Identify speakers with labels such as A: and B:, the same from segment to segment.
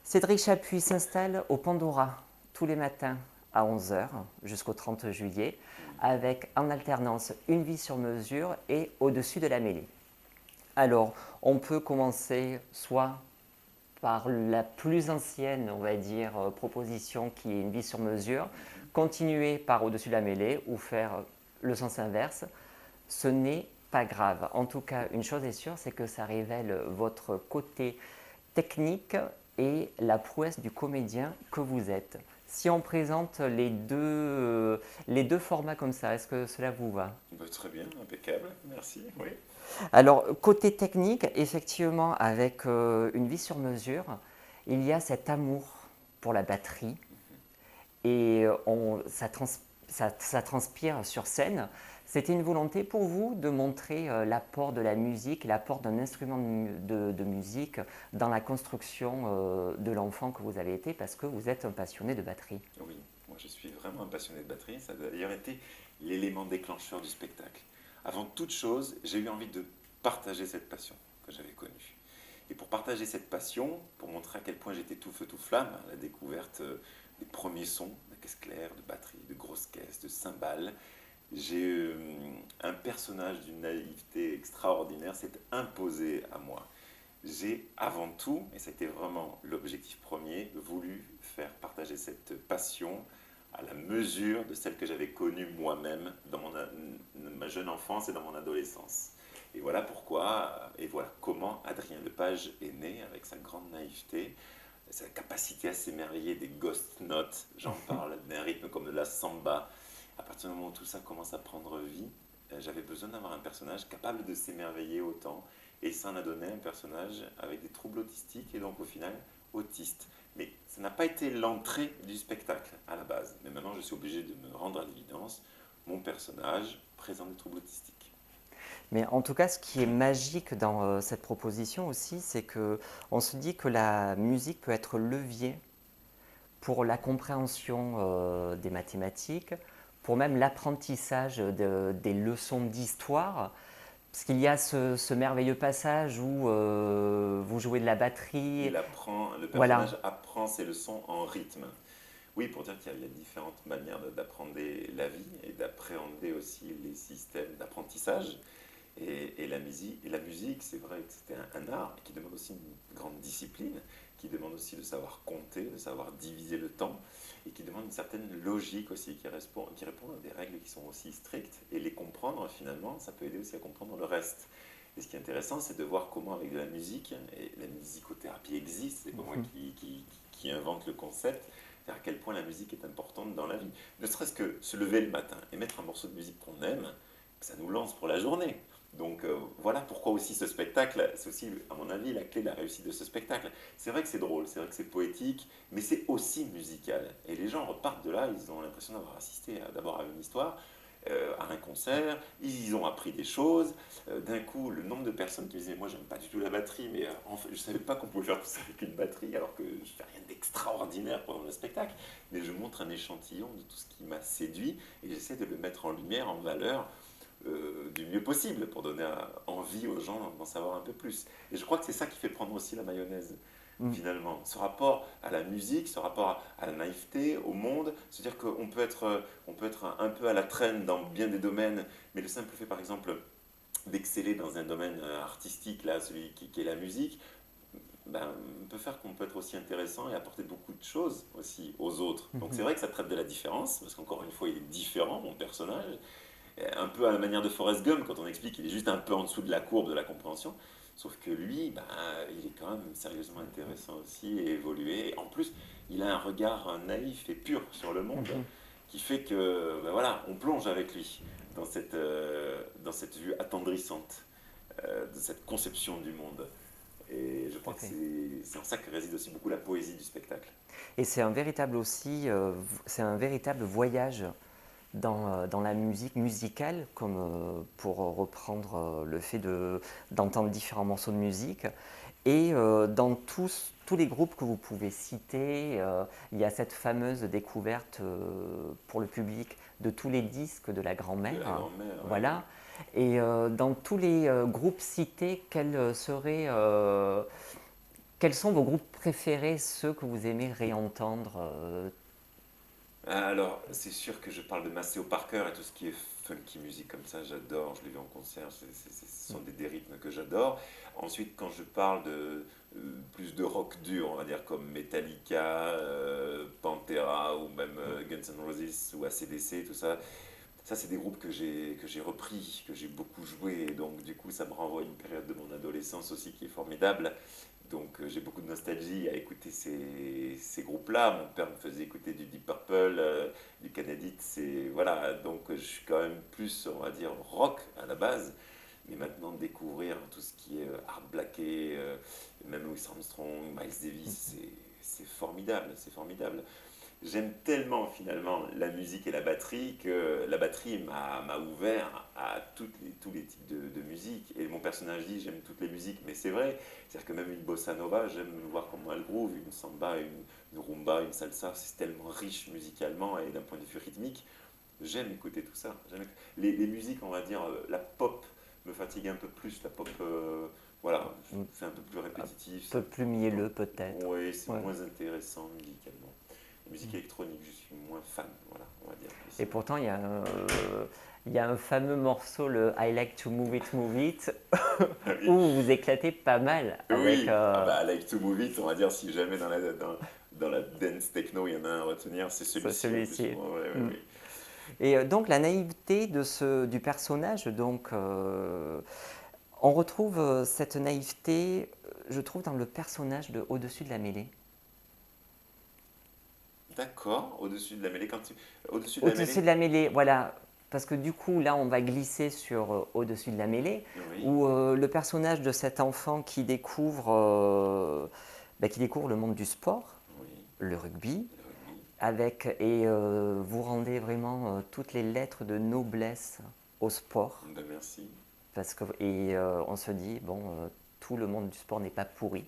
A: Cédric Chapuis s'installe au Pandora tous les matins à 11 heures jusqu'au 30 juillet avec en alternance une vie sur mesure et au-dessus de la mêlée. Alors, on peut commencer soit par la plus ancienne, on va dire, proposition qui est une vie sur mesure, continuer par au-dessus de la mêlée ou faire le sens inverse. Ce n'est pas grave. En tout cas, une chose est sûre, c'est que ça révèle votre côté technique et la prouesse du comédien que vous êtes. Si on présente les deux formats comme ça, est-ce que cela vous va?
B: Bah, très bien, impeccable, merci. Oui.
A: Alors, côté technique, effectivement, avec une vie sur mesure, il y a cet amour pour la batterie et ça transpire sur scène. C'était une volonté pour vous de montrer l'apport de la musique, l'apport d'un instrument de musique dans la construction de l'enfant que vous avez été parce que vous êtes un passionné de batterie.
B: Oui, moi je suis vraiment un passionné de batterie. Ça a d'ailleurs été l'élément déclencheur du spectacle. Avant toute chose, j'ai eu envie de partager cette passion que j'avais connue. Et pour partager cette passion, pour montrer à quel point j'étais tout feu tout flamme à la découverte des premiers sons, de caisse claire, de batterie, de grosses caisses, de cymbales, j'ai un personnage d'une naïveté extraordinaire s'est imposé à moi. J'ai avant tout, et c'était vraiment l'objectif premier, voulu faire partager cette passion à la mesure de celle que j'avais connue moi-même dans ma jeune enfance et dans mon adolescence. Et voilà pourquoi, et voilà comment Adrien Lepage est né avec sa grande naïveté, sa capacité à s'émerveiller des ghost notes, j'en parle, d'un rythme comme de la samba. À partir du moment où tout ça commence à prendre vie, j'avais besoin d'avoir un personnage capable de s'émerveiller autant. Et ça en a donné un personnage avec des troubles autistiques et donc au final autiste. Mais ça n'a pas été l'entrée du spectacle à la base. Mais maintenant je suis obligé de me rendre à l'évidence. Mon personnage présente des troubles autistiques.
A: Mais en tout cas, ce qui est magique dans cette proposition aussi, c'est que on se dit que la musique peut être levier pour la compréhension des mathématiques, pour même l'apprentissage des leçons d'histoire, parce qu'il y a ce merveilleux passage où vous jouez de la batterie.
B: Le
A: Voilà.
B: personnage apprend ses leçons en rythme. Oui, pour dire qu'il y a différentes manières d'apprendre la vie et d'appréhender aussi les systèmes d'apprentissage. Et la musique, c'est vrai que c'était un art qui demande aussi une grande discipline, qui demande aussi de savoir compter, de savoir diviser le temps, et qui demande une certaine logique aussi, qui répond à des règles qui sont aussi strictes. Et les comprendre, finalement, ça peut aider aussi à comprendre le reste. Et ce qui est intéressant, c'est de voir comment avec de la musique, et la musicothérapie existe, c'est pas moi qui invente le concept, à quel point la musique est importante dans la vie. Ne serait-ce que se lever le matin et mettre un morceau de musique qu'on aime, ça nous lance pour la journée. Donc voilà pourquoi aussi ce spectacle, c'est aussi à mon avis la clé de la réussite de ce spectacle. C'est vrai que c'est drôle, c'est vrai que c'est poétique, mais c'est aussi musical. Et les gens repartent de là, ils ont l'impression d'avoir assisté d'abord à une histoire, à un concert, ils ont appris des choses. D'un coup, le nombre de personnes qui me disaient, moi j'aime pas du tout la batterie, mais en fait, je savais pas qu'on pouvait faire tout ça avec une batterie, alors que je fais rien d'extraordinaire pendant le spectacle. Mais je montre un échantillon de tout ce qui m'a séduit et j'essaie de le mettre en lumière, en valeur du mieux possible pour donner envie aux gens d'en savoir un peu plus. Et je crois que c'est ça qui fait prendre aussi la mayonnaise,
A: Mm.
B: finalement. Ce rapport à la musique, ce rapport à la naïveté, au monde, c'est-à-dire on peut être un peu à la traîne dans bien des domaines, mais le simple fait, par exemple, d'exceller dans un domaine artistique, là, celui qui est la musique, ben, peut faire qu'on peut être aussi intéressant et apporter beaucoup de choses aussi aux autres. Donc c'est vrai que ça traite de la différence, parce qu'encore une fois, il est différent, mon personnage, un peu à la manière de Forrest Gump, quand on explique qu'il est juste un peu en dessous de la courbe de la compréhension. Sauf que lui, ben, il est quand même sérieusement intéressant aussi et évolué. Et en plus, il a un regard naïf et pur sur le monde qui fait que, ben voilà, on plonge avec lui dans cette vue attendrissante de cette conception du monde. Et je
A: Tout à
B: crois que
A: fait.
B: c'est en ça que réside aussi beaucoup la poésie du spectacle.
A: Et c'est un véritable aussi, c'est un véritable voyage dans la musique musicale, comme pour reprendre le fait d'entendre différents morceaux de musique. Et dans tous les groupes que vous pouvez citer, il y a cette fameuse découverte pour le public de tous les disques de la
B: De la
A: grand-mère.
B: grand-mère, oui, oui.
A: Voilà. Et dans tous les groupes cités, quels sont vos groupes préférés, ceux que vous aimez réentendre
B: Alors, c'est sûr que je parle de Maceo Parker et tout ce qui est funky music comme ça, j'adore, je l'ai vu en concert, ce sont des rythmes que j'adore. Ensuite, quand je parle de plus de rock dur, on va dire comme Metallica, Pantera ou même Guns N' Roses ou AC/DC, tout ça, ça c'est des groupes que j'ai repris, que j'ai beaucoup joué, et donc du coup ça me renvoie à une période de mon adolescence aussi qui est formidable. Donc j'ai beaucoup de nostalgie à écouter ces groupes-là. Mon père me faisait écouter du Deep Purple, du Cannabis, voilà. Donc je suis quand même plus, on va dire, rock à la base. Mais maintenant de découvrir tout ce qui est Art Blakey, même Louis Armstrong, Miles Davis, c'est formidable, c'est formidable. J'aime tellement finalement la musique et la batterie que la batterie m'a ouvert à tous les types de musique. Et mon personnage dit j'aime toutes les musiques, mais c'est vrai. C'est-à-dire que même une bossa nova, j'aime voir comment elle groove, une samba, une rumba, une salsa, c'est tellement riche musicalement et d'un point de vue rythmique. J'aime écouter tout ça. Les musiques, on va dire, la pop me fatigue un peu plus. La pop, voilà, c'est un peu plus
A: un
B: répétitif.
A: peu plus mielleux peut-être?
B: Oui, c'est
A: Ouais.
B: moins intéressant musicalement. La musique électronique, je suis moins fan, voilà, on va dire.
A: Et pourtant, il y a un fameux morceau, le I Like to Move It, où
B: Oui,
A: vous vous éclatez pas mal avec.
B: oui. Ah bah, I Like to Move It, on va dire, si jamais dans la dance techno, il y en a un à retenir, c'est celui-ci en plus.
A: Celui-ci.
B: Ouais, ouais,
A: Mm.
B: ouais.
A: Et donc la naïveté du personnage, donc on retrouve cette naïveté, je trouve, dans le personnage de Au-dessus de la mêlée.
B: D'accord, au-dessus de la mêlée, au-dessus de la
A: Au-dessus de
B: mêlée?
A: la mêlée, voilà. Parce que du coup, là, on va glisser sur Au-dessus de la mêlée,
B: Oui,
A: où le personnage de cet enfant qui découvre le monde du sport,
B: oui,
A: le rugby,
B: le rugby.
A: et vous rendez vraiment toutes les lettres de noblesse au sport.
B: Ben merci.
A: On se dit, bon, tout le monde du sport n'est pas pourri,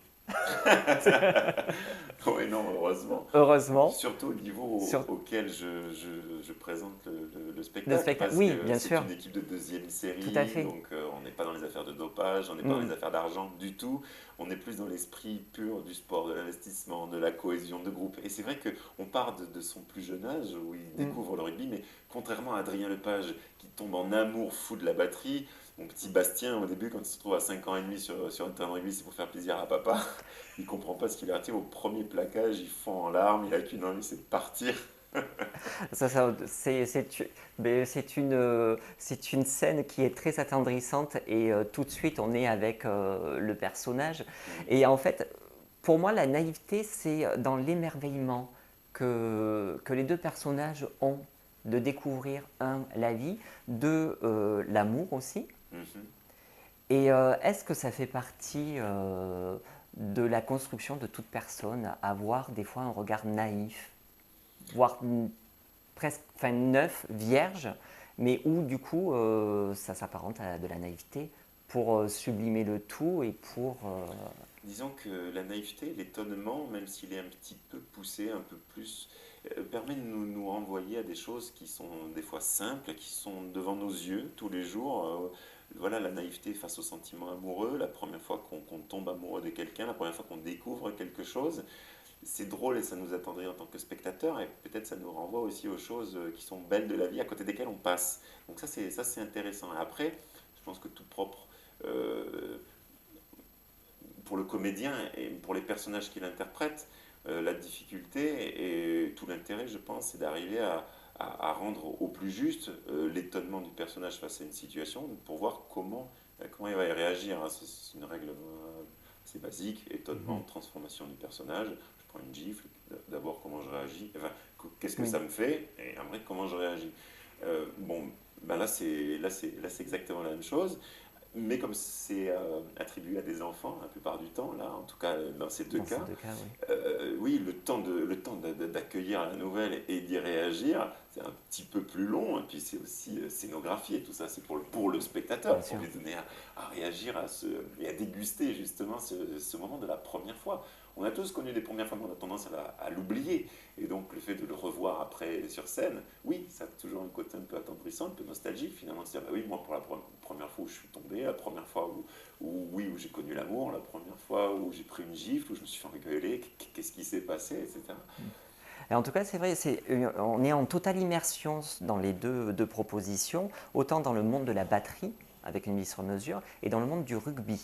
B: Oui, non, heureusement.
A: heureusement.
B: Surtout au niveau
A: Sur
B: auquel je présente le
A: le
B: spectacle,
A: spectacle,
B: parce
A: oui,
B: que
A: bien
B: c'est
A: sûr,
B: une équipe de deuxième
A: tout à
B: série,
A: fait.
B: donc on n'est pas dans les affaires de dopage, on n'est pas dans les
A: Mm,
B: affaires d'argent du tout, on est plus dans l'esprit pur du sport, de l'investissement, de la cohésion de groupe. Et c'est vrai qu'on part de son plus jeune âge, où il
A: mm.
B: découvre le rugby, mais contrairement à Adrien Lepage, qui tombe en amour fou de la batterie, mon petit Bastien, au début, quand il se trouve à 5 ans et demi sur un terrain de rugby, c'est pour faire plaisir à papa. Il comprend pas ce qui lui arrive. Au premier plaquage, il fond en larmes, il a qu'une envie, c'est de partir.
A: C'est une scène qui est très attendrissante et tout de suite on est avec le personnage.
B: Mm.
A: Et en fait, pour moi, la naïveté, c'est dans l'émerveillement que les deux personnages ont de découvrir, un, la vie, deux, l'amour aussi.
B: Mhm.
A: Et est-ce que ça fait partie de la construction de toute personne, avoir des fois un regard naïf, voire presque, enfin neuf, vierge, mais où du coup ça s'apparente à de la naïveté pour sublimer le tout et pour...
B: Disons que la naïveté, l'étonnement, même s'il est un petit peu poussé, un peu plus, permet de nous renvoyer à des choses qui sont des fois simples, qui sont devant nos yeux tous les jours. Voilà, la naïveté face au sentiment amoureux, la première fois qu'on tombe amoureux de quelqu'un, la première fois qu'on découvre quelque chose. C'est drôle et ça nous attendrit en tant que spectateur, et peut-être ça nous renvoie aussi aux choses qui sont belles de la vie à côté desquelles on passe. Donc ça c'est intéressant. Et après, je pense que tout propre euh, pour le comédien et pour les personnages qu'il interprète, la difficulté et tout l'intérêt, je pense, c'est d'arriver à rendre au plus juste l'étonnement du personnage face à une situation pour voir comment il va y réagir, hein. C'est une règle assez basique, étonnement, transformation du personnage. Je prends une gifle, d'abord comment je réagis, enfin, qu'est-ce que
A: Oui,
B: ça me fait, et après comment je réagis. Bon, ben là c'est exactement la même chose. Mais comme c'est attribué à des enfants la plupart du temps, là, en tout cas dans ces deux
A: dans ces
B: cas,
A: deux cas, oui.
B: oui, le temps d'accueillir la nouvelle et d'y réagir, c'est un petit peu plus long. Et puis c'est aussi scénographié, tout ça, c'est pour le spectateur,
A: Bien
B: pour
A: sûr.
B: lui donner à réagir et à déguster justement ce moment de la première fois. On a tous connu des premières fois, mais on a tendance à l'oublier. Et donc le fait de le revoir après sur scène, oui, ça a toujours un côté un peu attendrissant, un peu nostalgique finalement. C'est-à-dire, bah oui, moi pour la première fois où je suis tombé, joué, la première fois où j'ai connu l'amour, la première fois où j'ai pris une gifle, où je me suis fait engueuler, qu'est-ce qui s'est passé, etc.
A: Et en tout cas, c'est vrai, on est en totale immersion dans les deux propositions, autant dans le monde de la batterie, avec une vie sur mesure, et dans le monde du rugby,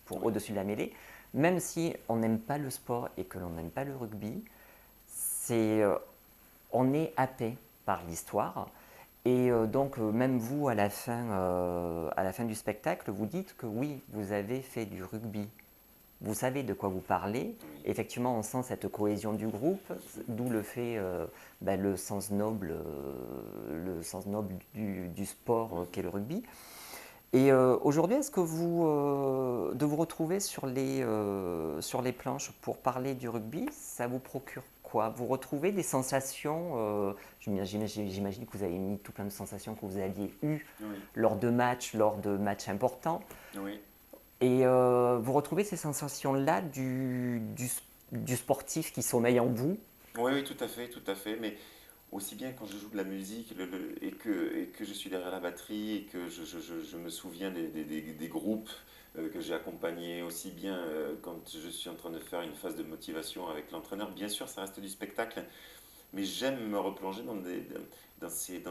A: pour
B: Oui.
A: au-dessus de la mêlée. Même si on n'aime pas le sport et que l'on n'aime pas le rugby, on est happé par l'histoire. Et donc, même vous, à la fin du spectacle, vous dites que oui, vous avez fait du rugby. Vous savez de quoi vous parlez.
B: Oui.
A: Effectivement, on sent cette cohésion du groupe, d'où le fait, le sens noble, du sport qu'est le rugby. Et aujourd'hui, est-ce que de vous retrouver sur les planches pour parler du rugby, ça vous procure quoi? Vous retrouvez des sensations, j'imagine que vous avez mis tout plein de sensations que vous aviez eues
B: Oui.
A: lors de matchs importants.
B: Oui.
A: Et vous retrouvez ces sensations-là du sportif qui sommeille en vous?
B: Oui, oui, tout à fait, tout à fait. Mais aussi bien quand je joue de la musique et que je suis derrière la batterie et que je me souviens des groupes que j'ai accompagnés, aussi bien quand je suis en train de faire une phase de motivation avec l'entraîneur. Bien sûr, ça reste du spectacle, mais j'aime me replonger dans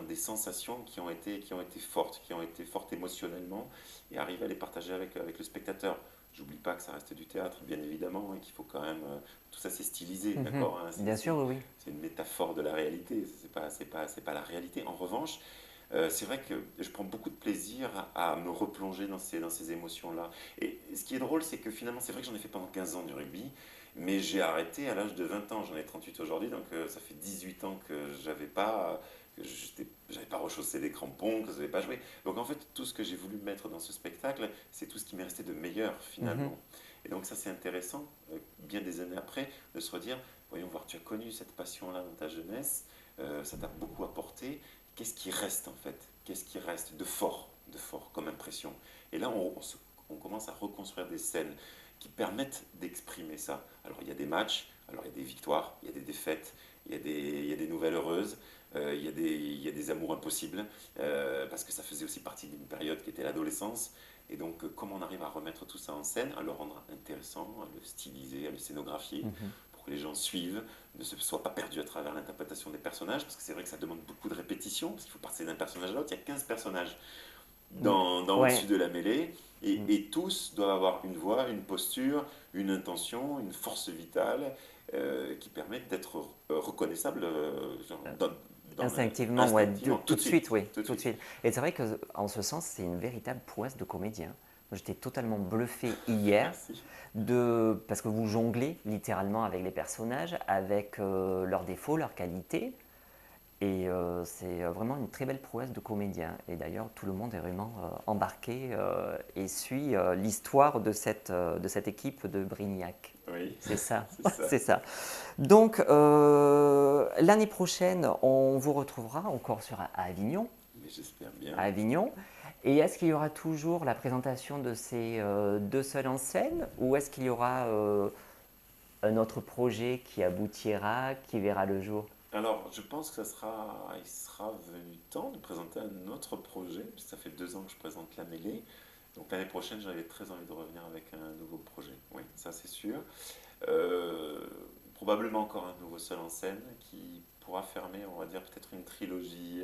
B: des sensations qui ont été fortes émotionnellement, et arriver à les partager avec le spectateur. J'oublie pas que ça reste du théâtre, bien évidemment, et qu'il faut quand même. Tout ça, c'est stylisé, d'accord, hein,
A: Bien sûr, oui, oui.
B: c'est une métaphore de la réalité, c'est pas la réalité. En revanche, c'est vrai que je prends beaucoup de plaisir à me replonger dans ces émotions-là. Et ce qui est drôle, c'est que finalement, c'est vrai que j'en ai fait pendant 15 ans du rugby, mais j'ai arrêté à l'âge de 20 ans. J'en ai 38 aujourd'hui, donc ça fait 18 ans que j'avais pas rechaussé les crampons, que je n'avais pas joué. Donc en fait, tout ce que j'ai voulu mettre dans ce spectacle, c'est tout ce qui m'est resté de meilleur finalement. Et donc ça, c'est intéressant, bien des années après, de se redire, voyons voir, tu as connu cette passion-là dans ta jeunesse, ça t'a beaucoup apporté. Qu'est-ce qui reste en fait? Qu'est-ce qui reste de fort comme impression? Et là, on commence à reconstruire des scènes qui permettent d'exprimer ça. Alors il y a des matchs, alors il y a des victoires, il y a des défaites, il y a des nouvelles heureuses, il y a des amours impossibles, parce que ça faisait aussi partie d'une période qui était l'adolescence. Et donc, comment on arrive à remettre tout ça en scène, à le rendre intéressant, à le styliser, à le scénographier, pour que les gens suivent, ne se soient pas perdus à travers l'interprétation des personnages, parce que c'est vrai que ça demande beaucoup de répétition, parce qu'il faut passer d'un personnage à l'autre. Il y a 15 personnages au-dessus
A: Ouais.
B: de la mêlée, et tous doivent avoir une voix, une posture, une intention, une force vitale, qui permettent d'être reconnaissables,
A: Instinctivement, ouais,
B: instinctivement,
A: tout de suite, oui,
B: tout de
A: tout de
B: suite.
A: suite. Et c'est vrai que en ce sens, c'est une véritable prouesse de comédien. J'étais totalement bluffé hier
B: Merci.
A: parce que vous jonglez littéralement avec les personnages, avec leurs défauts, leurs qualités. Et c'est vraiment une très belle prouesse de comédien. Et d'ailleurs, tout le monde est vraiment embarqué et suit l'histoire de cette équipe de Brignac.
B: Oui,
A: C'est ça,
B: c'est ça.
A: c'est ça. Donc, l'année prochaine, on vous retrouvera encore à Avignon.
B: Mais j'espère bien.
A: À Avignon. Et est-ce qu'il y aura toujours la présentation de ces deux seuls en scène ou est-ce qu'il y aura un autre projet qui aboutira, qui verra le jour?
B: Alors, je pense que il sera venu temps de présenter un autre projet, puisque ça fait 2 ans que je présente La Mêlée. Donc l'année prochaine, j'avais très envie de revenir avec un nouveau projet. Oui, ça c'est sûr. Euh, Probablement encore un nouveau seul en scène qui pourra fermer, on va dire, peut-être une trilogie.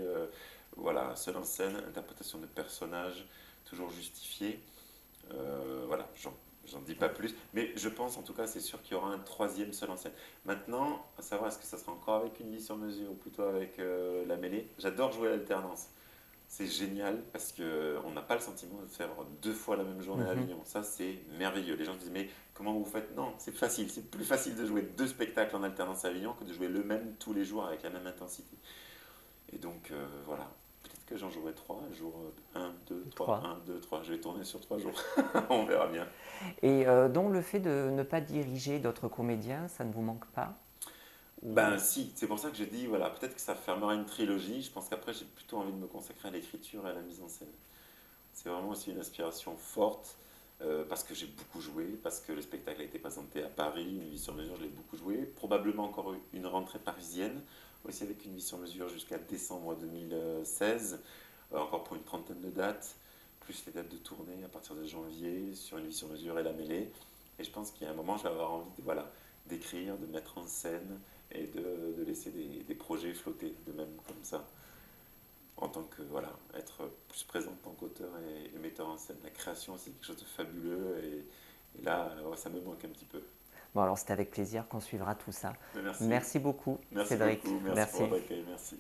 B: Voilà, seul en scène, interprétation de personnages, toujours justifié. Voilà, j'en dis pas plus. Mais je pense en tout cas, c'est sûr qu'il y aura un troisième seul en scène. Maintenant, à savoir est-ce que ça sera encore avec une vie sur mesure ou plutôt avec La Mêlée. J'adore jouer à l'alternance. C'est génial parce qu'on n'a pas le sentiment de faire 2 fois la même journée à Avignon. Ça, c'est merveilleux. Les gens se disent, mais comment vous faites? Non, c'est facile. C'est plus facile de jouer 2 spectacles en alternance à Avignon que de jouer le même tous les jours avec la même intensité. Et donc, voilà. Peut-être que j'en jouerai 3, jour 1, 2, 3,
A: 3.
B: 1, 2, 3. Je vais tourner sur 3 jours. On verra bien.
A: Et donc le fait de ne pas diriger d'autres comédiens, ça ne vous manque pas?
B: Ben si, c'est pour ça que je dis, voilà, peut-être que ça fermera une trilogie. Je pense qu'après, j'ai plutôt envie de me consacrer à l'écriture et à la mise en scène. C'est vraiment aussi une inspiration forte, parce que j'ai beaucoup joué, parce que le spectacle a été présenté à Paris, Une vie sur mesure, je l'ai beaucoup joué. Probablement encore une rentrée parisienne, aussi avec Une vie sur mesure jusqu'à décembre 2016, encore pour une trentaine de dates. plus les dates de tournée à partir de janvier sur Une vie sur mesure et la mêlée. Et je pense qu'il y a un moment, je vais avoir envie voilà, d'écrire, de mettre en scène et de laisser des projets flotter de même comme ça. En tant que, voilà, être plus présent en tant qu'auteur et metteur en scène. La création, c'est quelque chose de fabuleux et là, ouais, ça me manque un petit peu.
A: Bon, alors c'est avec plaisir qu'on suivra tout ça.
B: Mais merci.
A: Merci beaucoup,
B: Merci
A: Cédric.
B: beaucoup. Merci pour
A: Merci.
B: votre accueil. Merci.